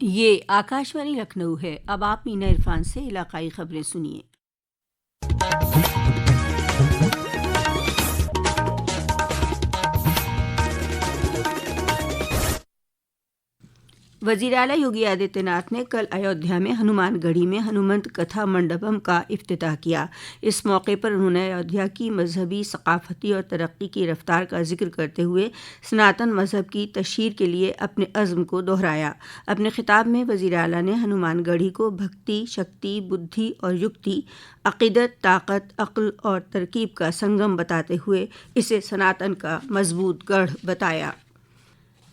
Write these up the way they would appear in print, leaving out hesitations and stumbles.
یہ آکاشوانی لکھنؤ ہے۔ اب آپ مینا عرفان سے علاقائی خبریں سنیے۔ وزیر اعلیٰ یوگی آدتیہ ناتھ نے کل ایودھیا میں ہنومان گڑھی میں ہنومنت کتھا منڈپم کا افتتاح کیا۔ اس موقع پر انہوں نے ایودھیا کی مذہبی، ثقافتی اور ترقی کی رفتار کا ذکر کرتے ہوئے سناتن مذہب کی تشہیر کے لیے اپنے عزم کو دہرایا۔ اپنے خطاب میں وزیر اعلیٰ نے ہنومان گڑھی کو بھکتی، شکتی، بدھی اور یکتی، عقیدت، طاقت، عقل اور ترکیب کا سنگم بتاتے ہوئے اسے سناتن کا مضبوط گڑھ بتایا۔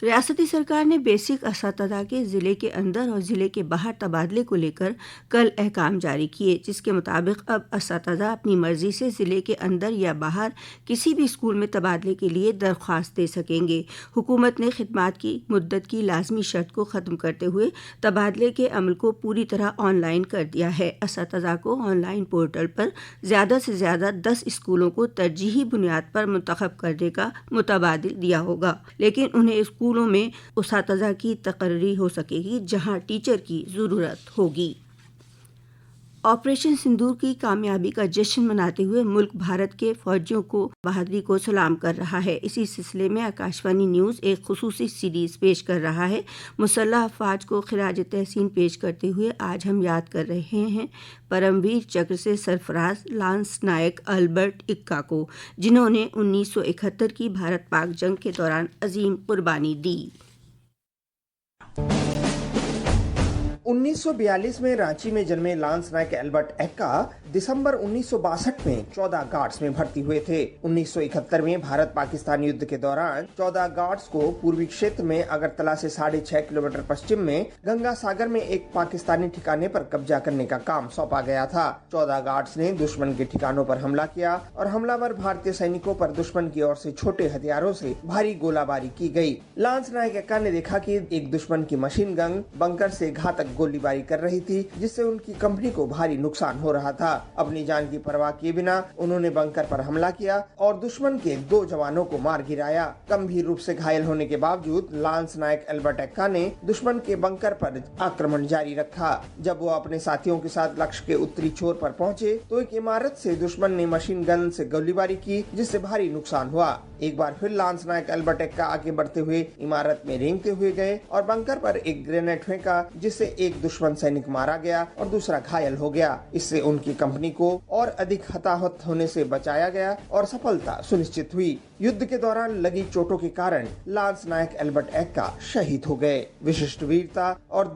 ریاستی سرکار نے بیسک اساتذہ کے ضلع کے اندر اور ضلع کے باہر تبادلے کو لے کر کل احکام جاری کیے، جس کے مطابق اب اساتذہ اپنی مرضی سے ضلع کے اندر یا باہر کسی بھی اسکول میں تبادلے کے لیے درخواست دے سکیں گے۔ حکومت نے خدمات کی مدت کی لازمی شرط کو ختم کرتے ہوئے تبادلے کے عمل کو پوری طرح آن لائن کر دیا ہے۔ اساتذہ کو آن لائن پورٹل پر زیادہ سے زیادہ 10 اسکولوں کو ترجیحی بنیاد پر منتخب کرنے کا متبادل دیا ہوگا، لیکن انہیں اسکولوں میں اساتذہ کی تقرری ہو سکے گی جہاں ٹیچر کی ضرورت ہوگی۔ آپریشن سندور کی کامیابی کا جشن مناتے ہوئے ملک بھارت کے فوجیوں کو بہادری کو سلام کر رہا ہے۔ اسی سلسلے میں آکاشوانی نیوز ایک خصوصی سیریز پیش کر رہا ہے۔ مسلح افواج کو خراج تحسین پیش کرتے ہوئے آج ہم یاد کر رہے ہیں پرم ویر چکر سے سرفراز لانس نائک البرٹ اکا کو، جنہوں نے 1971 کی بھارت پاک جنگ کے دوران عظیم قربانی دی۔ 1942 میں رانچی میں جنمے لانس نائک البرٹ ایکا دسمبر 1962 میں 14 گارڈز میں بھرتی ہوئے تھے۔ 1971 میں بھارت پاکستان یدھ کے دوران 14 گارڈز کو پوروی کھیتر میں اگرتلہ سے 6.5 کلومیٹر پشچم میں گنگا ساگر میں ایک پاکستانی ٹھکانے پر قبضہ کرنے کا کام سونپا گیا تھا۔ 14 گارڈز نے دشمن کے ٹھکانوں پر حملہ کیا اور حملہ ور بھارتی سینکوں پر دشمن کی اور سے چھوٹے ہتھیاروں سے بھاری گولہ باری کی گئی۔ لانس نائک ایکا نے دیکھا کہ ایک دشمن کی مشین گن بنکر سے گھاتک گولی باری کر رہی تھی، جس سے ان کی کمپنی کو بھاری نقصان ہو رہا تھا۔ اپنی جان کی پرواہ کیے بنا انہوں نے بنکر پر حملہ کیا اور دشمن کے 2 جوانوں کو مار گرایا۔ گمبھیر روپ سے گھائل ہونے کے باوجود لانس نائک البرٹ ایکا نے دشمن کے بنکر پر آکرمن جاری رکھا۔ جب وہ اپنے ساتھیوں کے ساتھ لکشیہ کے اتری چھور پر پہنچے تو ایک عمارت سے دشمن نے مشین گن سے گولی باری کی، جس سے بھاری نقصان ہوا۔ ایک بار پھر لانس نائک البرٹ ایکا آگے بڑھتے ہوئے عمارت میں رینگتے ہوئے گئے اور بنکر پر ایک گرینیڈ پھینکا، جس سے ایک دشمن سینک مارا گیا اور دوسرا گھائل ہو گیا۔ اس سے ان کی کمپنی کو اور ادھک ہتاہت ہونے سے بچایا گیا اور سفلتا سنشچت ہوئی۔ یدھ کے دوران لگی چوٹوں کے کارن لانس نائک البرٹ ایکا شہید ہو گئے۔ وششٹ ویرتا اور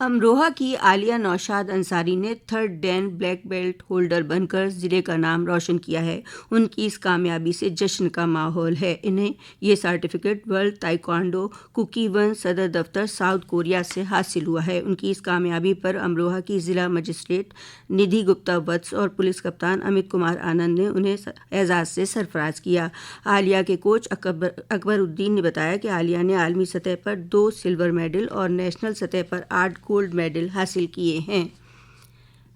امروہہ کی عالیہ نوشاد انصاری نے 3rd ڈین بلیک بیلٹ ہولڈر بن کر ضلع کا نام روشن کیا ہے۔ ان کی اس کامیابی سے جشن کا ماحول ہے۔ انہیں یہ سرٹیفکیٹ ورلڈ تائیکوانڈو کوکیون صدر دفتر ساؤتھ کوریا سے حاصل ہوا ہے۔ ان کی اس کامیابی پر امروہہ کی ضلع مجسٹریٹ ندھی گپتا وتس اور پولیس کپتان امت کمار آنند نے انہیں اعزاز سے سرفراز کیا۔ عالیہ کے کوچ اکبر الدین نے بتایا کہ عالیہ نے عالمی سطح پر 2 سلور میڈل اور نیشنل سطح پر 8 گولڈ میڈل حاصل کیے ہیں۔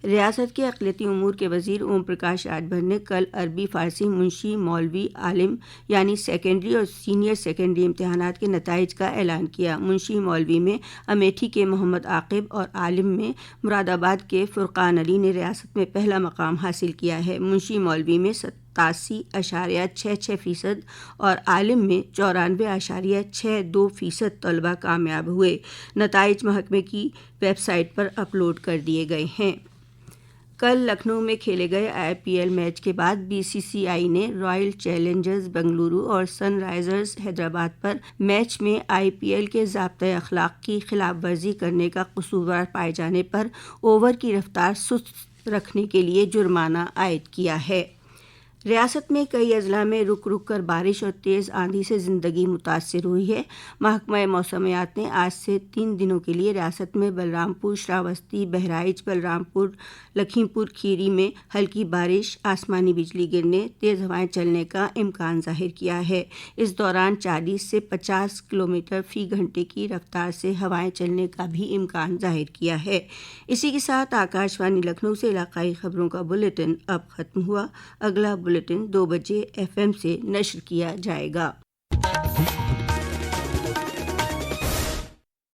ریاست کے اقلیتی امور کے وزیر اوم پرکاش راج بھر نے کل عربی، فارسی، منشی، مولوی، عالم یعنی سیکنڈری اور سینئر سیکنڈری امتحانات کے نتائج کا اعلان کیا۔ منشی مولوی میں امیٹھی کے محمد عاقب اور عالم میں مراد آباد کے فرقان علی نے ریاست میں پہلا مقام حاصل کیا ہے۔ منشی مولوی میں 87.66% اور عالم میں 94.62% طلبہ کامیاب ہوئے۔ نتائج محکمے کی ویب سائٹ پر اپلوڈ کر دیے گئے ہیں۔ کل لکھنؤ میں کھیلے گئے IPL میچ کے بعد BCCI نے رائل چیلنجرز بنگلورو اور سن رائزرز حیدرآباد پر میچ میں IPL کے ضابطۂ اخلاق کی خلاف ورزی کرنے کا قصوروار پائے جانے پر اوور کی رفتار سست رکھنے کے لیے جرمانہ عائد کیا ہے۔ ریاست میں کئی اضلاع میں رک رک کر بارش اور تیز آندھی سے زندگی متاثر ہوئی ہے۔ محکمہ موسمیات نے آج سے 3 دنوں کے لیے ریاست میں بلرام پور، شراوستی، بہرائچ، بلرام پور، لکھیم پور کھیری میں ہلکی بارش، آسمانی بجلی گرنے، تیز ہوائیں چلنے کا امکان ظاہر کیا ہے۔ اس دوران 40 سے 50 کلومیٹر فی گھنٹے کی رفتار سے ہوائیں چلنے کا بھی امکان ظاہر کیا ہے۔ اسی کے ساتھ آکاش وانی لکھنؤ سے علاقائی خبروں کا بلیٹن اب ختم ہوا۔ اگلا بلیٹن 2 بجے FM سے نشر کیا جائے گا۔